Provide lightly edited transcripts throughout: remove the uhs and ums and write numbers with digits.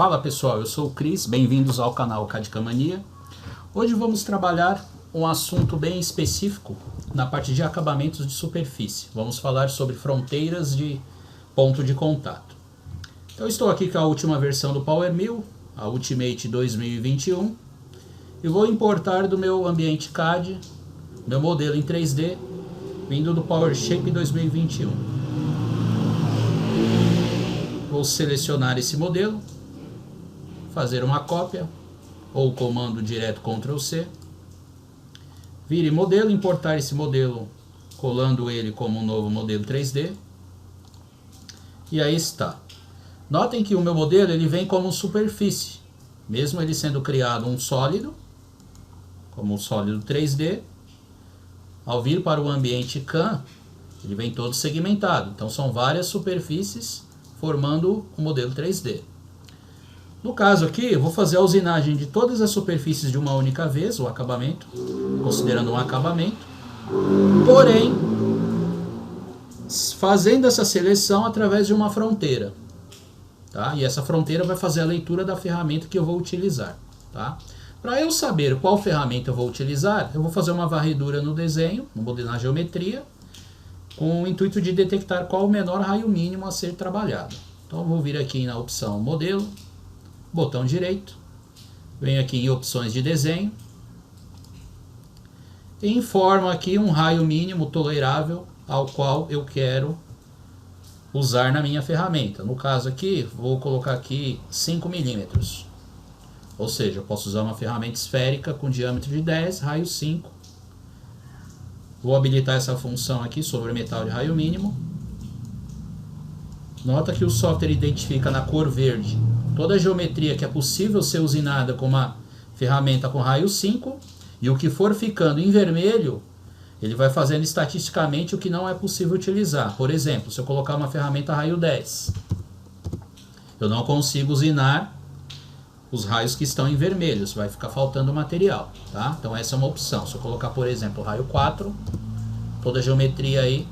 Fala pessoal, eu sou o Cris, bem-vindos ao canal Cadica Mania. Hoje vamos trabalhar um assunto bem específico na parte de acabamentos de superfície. Vamos falar sobre fronteiras de ponto de contato. Eu estou aqui com a última versão do Power Mill, a Ultimate 2021, e vou importar do meu ambiente CAD, meu modelo em 3D, vindo do PowerShape 2021. Vou selecionar esse modelo, fazer uma cópia, ou comando direto Ctrl C, vir em modelo, importar esse modelo, colando ele como um novo modelo 3D, e aí está. Notem que o meu modelo ele vem como superfície, mesmo ele sendo criado um sólido, como um sólido 3D, ao vir para o ambiente CAM, ele vem todo segmentado, então são várias superfícies formando o modelo 3D. No caso aqui, eu vou fazer a usinagem de todas as superfícies de uma única vez, o acabamento, considerando um acabamento, porém, fazendo essa seleção através de uma fronteira. Tá? E essa fronteira vai fazer a leitura da ferramenta que eu vou utilizar. Tá? Para eu saber qual ferramenta eu vou utilizar, eu vou fazer uma varredura no desenho, na geometria, com o intuito de detectar qual o menor raio mínimo a ser trabalhado. Então eu vou vir aqui na opção modelo, botão direito, venho aqui em opções de desenho, e informo aqui um raio mínimo tolerável ao qual eu quero usar na minha ferramenta. No caso aqui, vou colocar aqui 5 milímetros. Ou seja, eu posso usar uma ferramenta esférica com diâmetro de 10, raio 5. Vou habilitar essa função aqui sobre metal de raio mínimo. Nota que o software identifica na cor verde toda a geometria que é possível ser usinada com uma ferramenta com raio 5, e o que for ficando em vermelho, ele vai fazendo estatisticamente o que não é possível utilizar. Por exemplo, se eu colocar uma ferramenta raio 10, eu não consigo usinar os raios que estão em vermelho, vai ficar faltando material. Tá? Então essa é uma opção. Se eu colocar, por exemplo, raio 4, toda a geometria aí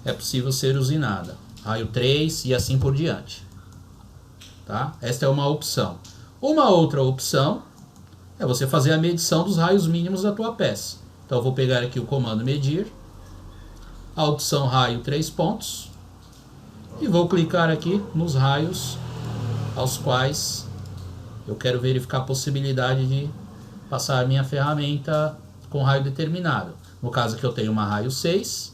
é possível ser usinada. Raio 3 e assim por diante. Tá? Esta é uma opção. Uma outra opção é você fazer a medição dos raios mínimos da tua peça. Então eu vou pegar aqui o comando medir, a opção raio 3 pontos, e vou clicar aqui nos raios aos quais eu quero verificar a possibilidade de passar a minha ferramenta com raio determinado. No caso aqui eu tenho uma raio 6,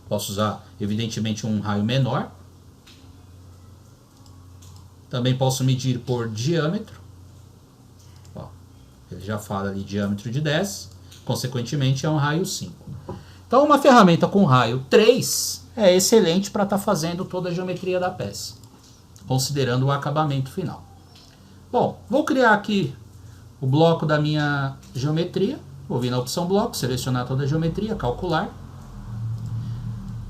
posso usar evidentemente um raio menor. Também posso medir por diâmetro. Ó, ele já fala ali diâmetro de 10, consequentemente é um raio 5. Então uma ferramenta com raio 3 é excelente para estar fazendo toda a geometria da peça, considerando o acabamento final. Bom, vou criar aqui o bloco da minha geometria. Vou vir na opção bloco, selecionar toda a geometria, calcular.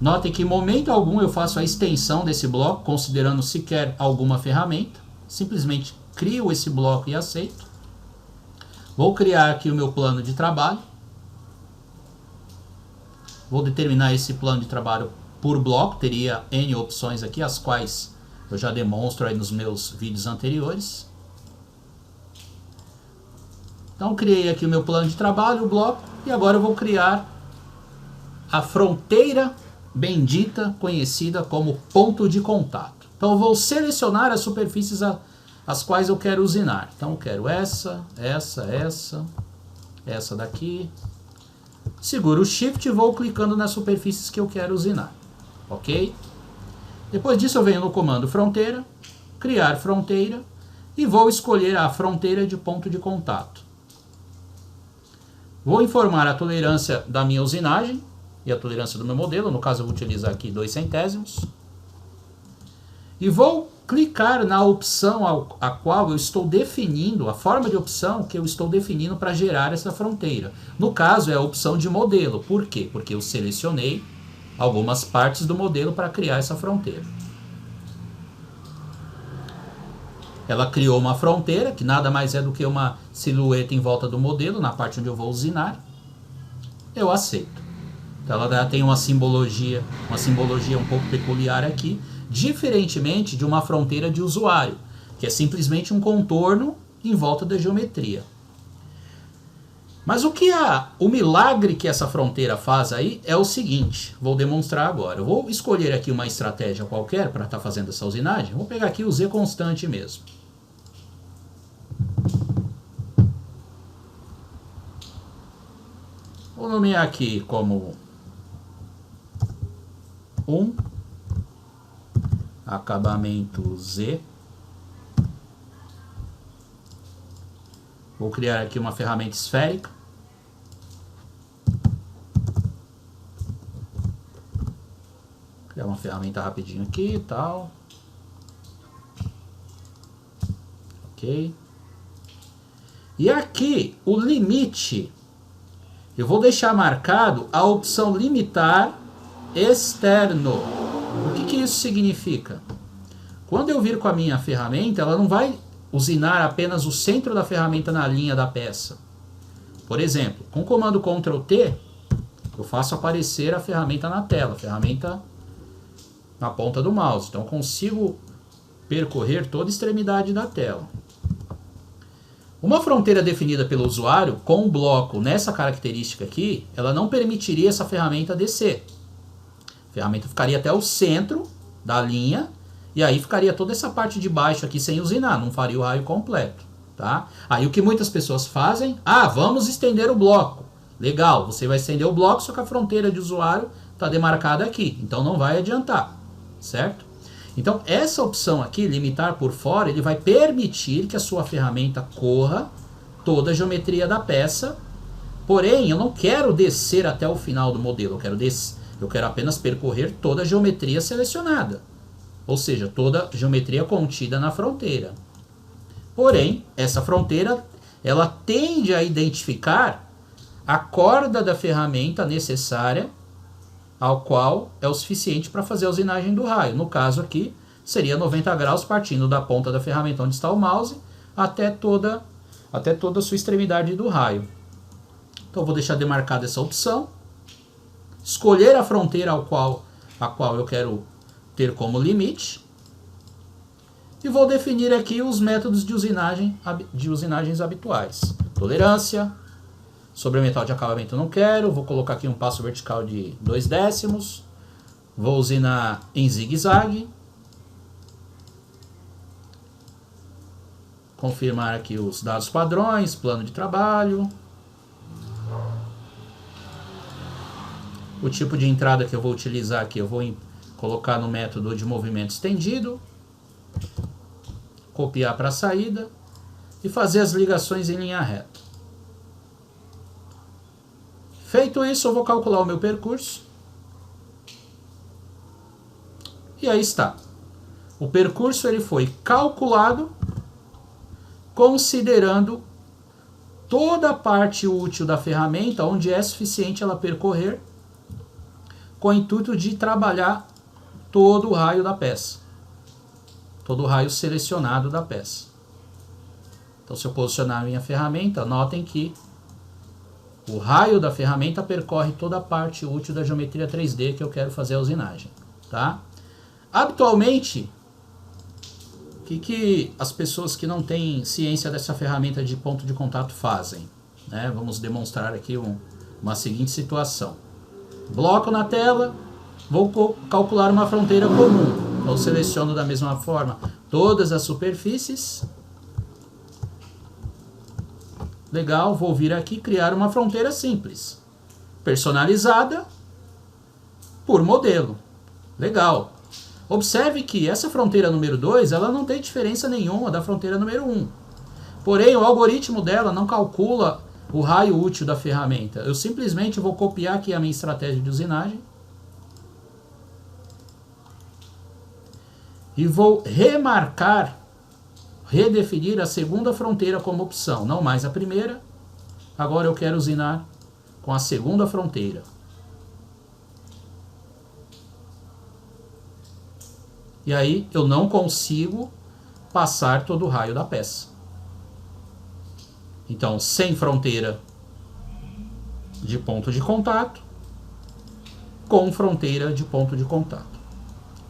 Notem que em momento algum eu faço a extensão desse bloco, considerando sequer alguma ferramenta. Simplesmente crio esse bloco e aceito. Vou criar aqui o meu plano de trabalho. Vou determinar esse plano de trabalho por bloco. Teria N opções aqui, as quais eu já demonstro aí nos meus vídeos anteriores. Então criei aqui o meu plano de trabalho, o bloco. E agora eu vou criar a fronteira bendita, conhecida como ponto de contato. Então eu vou selecionar as superfícies as quais eu quero usinar. Então eu quero essa daqui. Seguro o Shift e vou clicando nas superfícies que eu quero usinar. Ok? Depois disso eu venho no comando fronteira, criar fronteira, e vou escolher a fronteira de ponto de contato. Vou informar a tolerância da minha usinagem e a tolerância do meu modelo. No caso eu vou utilizar aqui 2 centésimos. E vou clicar na opção a qual eu estou definindo, a forma de opção que eu estou definindo para gerar essa fronteira. No caso é a opção de modelo. Por quê? Porque eu selecionei algumas partes do modelo para criar essa fronteira. Ela criou uma fronteira, que nada mais é do que uma silhueta em volta do modelo, na parte onde eu vou usinar. Eu aceito. Então ela tem uma simbologia um pouco peculiar aqui. diferentemente de uma fronteira de usuário, que é simplesmente um contorno em volta da geometria. Mas o milagre que essa fronteira faz aí é o seguinte, vou demonstrar agora. Eu vou escolher aqui uma estratégia qualquer para estar fazendo essa usinagem. Vou pegar aqui o Z constante mesmo. Vou nomear aqui como 1, acabamento Z. Vou criar aqui uma ferramenta esférica. Criar uma ferramenta rapidinho aqui e tal. Ok. E aqui, o limite, eu vou deixar marcado a opção limitar externo. O que isso significa? Quando eu vir com a minha ferramenta, ela não vai usinar apenas o centro da ferramenta na linha da peça. Por exemplo, com o comando Ctrl T, eu faço aparecer a ferramenta na tela, a ferramenta na ponta do mouse. Então eu consigo percorrer toda a extremidade da tela. Uma fronteira definida pelo usuário com um bloco nessa característica aqui, ela não permitiria essa ferramenta descer. A ferramenta ficaria até o centro da linha e aí ficaria toda essa parte de baixo aqui sem usinar, não faria o raio completo, tá? Aí o que muitas pessoas fazem, vamos estender o bloco. Legal, você vai estender o bloco, só que a fronteira de usuário está demarcada aqui, então não vai adiantar, certo? Então essa opção aqui, limitar por fora, ele vai permitir que a sua ferramenta corra toda a geometria da peça, porém eu não quero descer até o final do modelo, eu quero apenas percorrer toda a geometria selecionada, ou seja, toda a geometria contida na fronteira. Porém, essa fronteira, ela tende a identificar a corda da ferramenta necessária, ao qual é o suficiente para fazer a usinagem do raio. No caso aqui, seria 90 graus partindo da ponta da ferramenta onde está o mouse até toda a sua extremidade do raio. Então, vou deixar demarcada essa opção. Escolher a fronteira a qual eu quero ter como limite. E vou definir aqui os métodos de usinagens habituais. Tolerância. Sobre metal de acabamento eu não quero. Vou colocar aqui um passo vertical de 0,2. Vou usinar em zigue-zague. Confirmar aqui os dados padrões, plano de trabalho. O tipo de entrada que eu vou utilizar aqui, eu vou colocar no método de movimento estendido. Copiar para a saída. E fazer as ligações em linha reta. Feito isso, eu vou calcular o meu percurso. E aí está. O percurso ele foi calculado considerando toda a parte útil da ferramenta, onde é suficiente ela percorrer, com o intuito de trabalhar todo o raio da peça. Todo o raio selecionado da peça. Então, se eu posicionar a minha ferramenta, notem que o raio da ferramenta percorre toda a parte útil da geometria 3D que eu quero fazer a usinagem. Tá? Habitualmente, o que as pessoas que não têm ciência dessa ferramenta de ponto de contato fazem? Né? Vamos demonstrar aqui uma seguinte situação. Bloco na tela, vou calcular uma fronteira comum. Então, seleciono da mesma forma todas as superfícies. Legal, vou vir aqui e criar uma fronteira simples, personalizada por modelo. Legal. Observe que essa fronteira número 2, ela não tem diferença nenhuma da fronteira número 1. Porém, o algoritmo dela não calcula o raio útil da ferramenta. Eu simplesmente vou copiar aqui a minha estratégia de usinagem e vou redefinir a segunda fronteira como opção, não mais a primeira. Agora eu quero usinar com a segunda fronteira. E aí eu não consigo passar todo o raio da peça. Então, sem fronteira de ponto de contato, com fronteira de ponto de contato.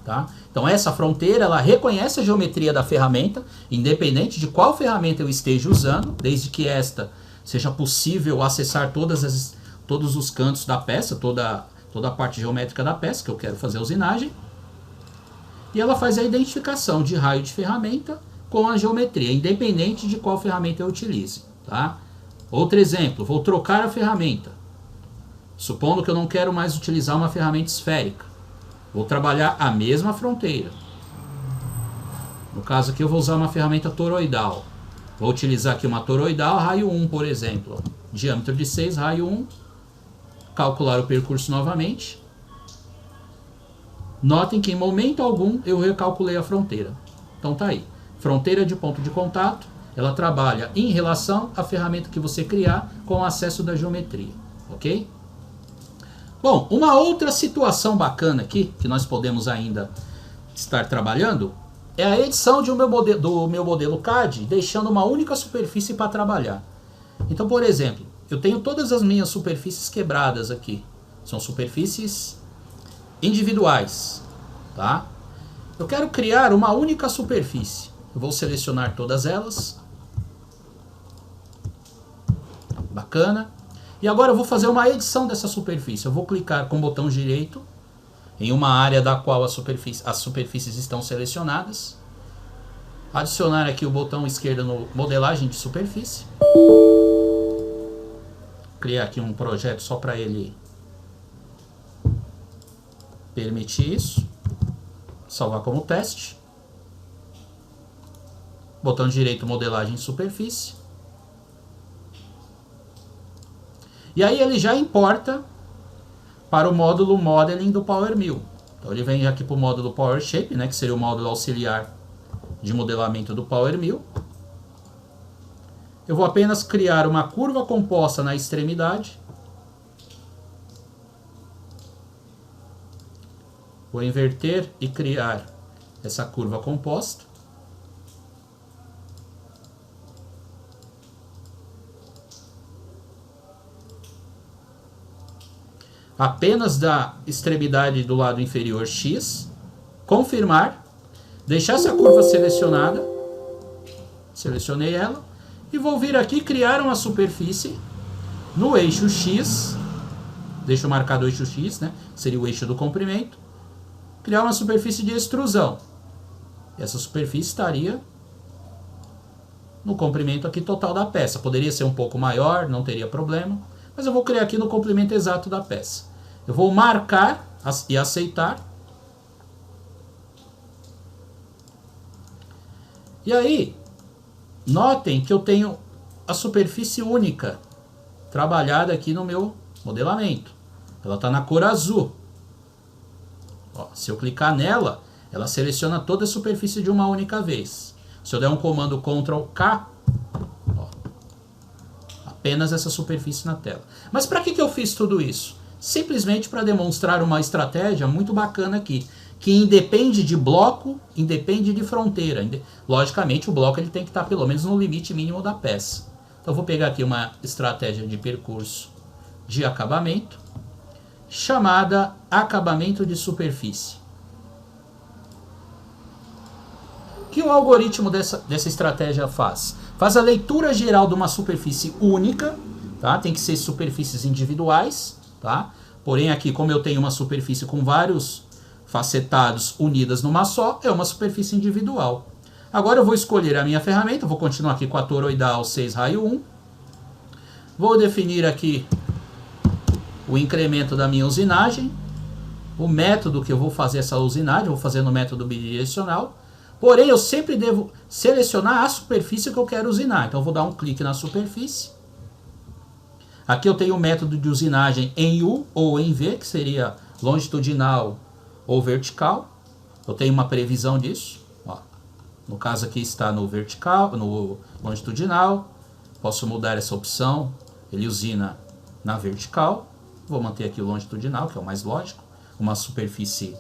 Tá? Então essa fronteira, ela reconhece a geometria da ferramenta, independente de qual ferramenta eu esteja usando, desde que esta seja possível acessar todos os cantos da peça, toda a parte geométrica da peça que eu quero fazer a usinagem. E ela faz a identificação de raio de ferramenta com a geometria, independente de qual ferramenta eu utilize. Tá? Outro exemplo, vou trocar a ferramenta. Supondo que eu não quero mais utilizar uma ferramenta esférica. Vou trabalhar a mesma fronteira. No caso aqui eu vou usar uma ferramenta toroidal. Vou utilizar aqui uma toroidal, raio 1, por exemplo. Diâmetro de 6, raio 1. Calcular o percurso novamente. Notem que em momento algum eu recalculei a fronteira. Então tá aí. Fronteira de ponto de contato, ela trabalha em relação à ferramenta que você criar com o acesso da geometria. Ok? Bom, uma outra situação bacana aqui, que nós podemos ainda estar trabalhando, é a edição do meu modelo CAD, deixando uma única superfície para trabalhar. Então, por exemplo, eu tenho todas as minhas superfícies quebradas aqui. São superfícies individuais. Tá? Eu quero criar uma única superfície. Eu vou selecionar todas elas. Bacana. E agora eu vou fazer uma edição dessa superfície. Eu vou clicar com o botão direito em uma área da qual as superfícies estão selecionadas. Adicionar aqui o botão esquerdo no modelagem de superfície. Criar aqui um projeto só para ele permitir isso. Salvar como teste. Botão direito, modelagem de superfície. E aí ele já importa para o módulo Modeling do PowerMill. Então ele vem aqui para o módulo PowerShape, né, que seria o módulo auxiliar de modelamento do PowerMill. Eu vou apenas criar uma curva composta na extremidade. Vou inverter e criar essa curva composta. Apenas da extremidade do lado inferior X, confirmar, deixar essa curva selecionada, selecionei ela, e vou vir aqui criar uma superfície no eixo X, deixa eu marcar o eixo X, né? Seria o eixo do comprimento, criar uma superfície de extrusão. Essa superfície estaria no comprimento aqui total da peça, poderia ser um pouco maior, não teria problema, mas eu vou criar aqui no comprimento exato da peça. Eu vou marcar e aceitar. E aí, notem que eu tenho a superfície única trabalhada aqui no meu modelamento. Ela está na cor azul. Ó, se eu clicar nela, ela seleciona toda a superfície de uma única vez. Se eu der um comando Ctrl K, apenas essa superfície na tela. Mas para que eu fiz tudo isso? Simplesmente para demonstrar uma estratégia muito bacana aqui, que independe de bloco, independe de fronteira. Logicamente o bloco ele tem que estar pelo menos no limite mínimo da peça. Então eu vou pegar aqui uma estratégia de percurso de acabamento, chamada acabamento de superfície. O que o algoritmo dessa estratégia faz? Faz a leitura geral de uma superfície única, tá? Tem que ser superfícies individuais, tá? Porém aqui, como eu tenho uma superfície com vários facetados unidas numa só, é uma superfície individual. Agora eu vou escolher a minha ferramenta, vou continuar aqui com a toroidal 6 raio 1. Vou definir aqui o incremento da minha usinagem, o método que eu vou fazer essa usinagem, eu vou fazer no método bidirecional. Porém, eu sempre devo selecionar a superfície que eu quero usinar. Então, eu vou dar um clique na superfície. Aqui eu tenho o método de usinagem em U ou em V, que seria longitudinal ou vertical. Eu tenho uma previsão disso. Ó, no caso aqui está no vertical, no longitudinal. Posso mudar essa opção. Ele usina na vertical. Vou manter aqui o longitudinal, que é o mais lógico. Uma superfície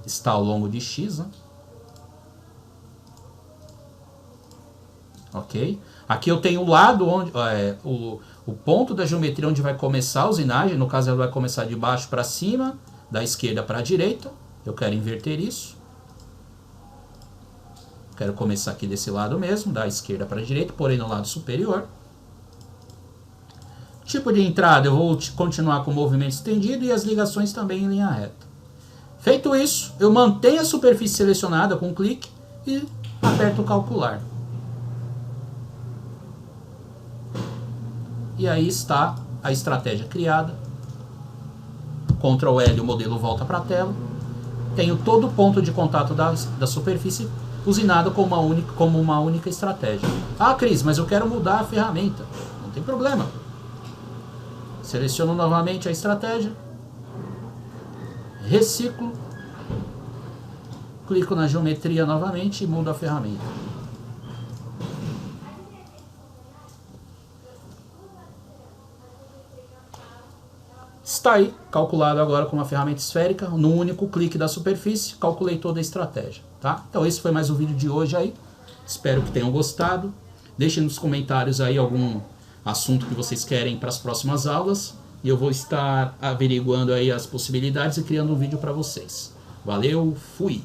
está ao longo de X, né? Ok? Aqui eu tenho o lado onde o ponto da geometria onde vai começar a usinagem. No caso ela vai começar de baixo para cima, da esquerda para a direita. Eu quero inverter isso. Quero começar aqui desse lado mesmo, da esquerda para a direita, porém no lado superior. Tipo de entrada, eu vou continuar com o movimento estendido e as ligações também em linha reta. Feito isso, eu mantenho a superfície selecionada com um clique e aperto calcular. E aí está a estratégia criada. Ctrl L, o modelo volta para a tela. Tenho todo o ponto de contato da superfície usinado como uma única estratégia. Ah, Cris, mas eu quero mudar a ferramenta. Não tem problema. Seleciono novamente a estratégia. Reciclo. Clico na geometria novamente e mudo a ferramenta. Está aí, calculado agora com uma ferramenta esférica, num único clique da superfície, calculei toda a estratégia, tá? Então esse foi mais um vídeo de hoje aí, espero que tenham gostado, deixem nos comentários aí algum assunto que vocês querem para as próximas aulas, e eu vou estar averiguando aí as possibilidades e criando um vídeo para vocês. Valeu, fui!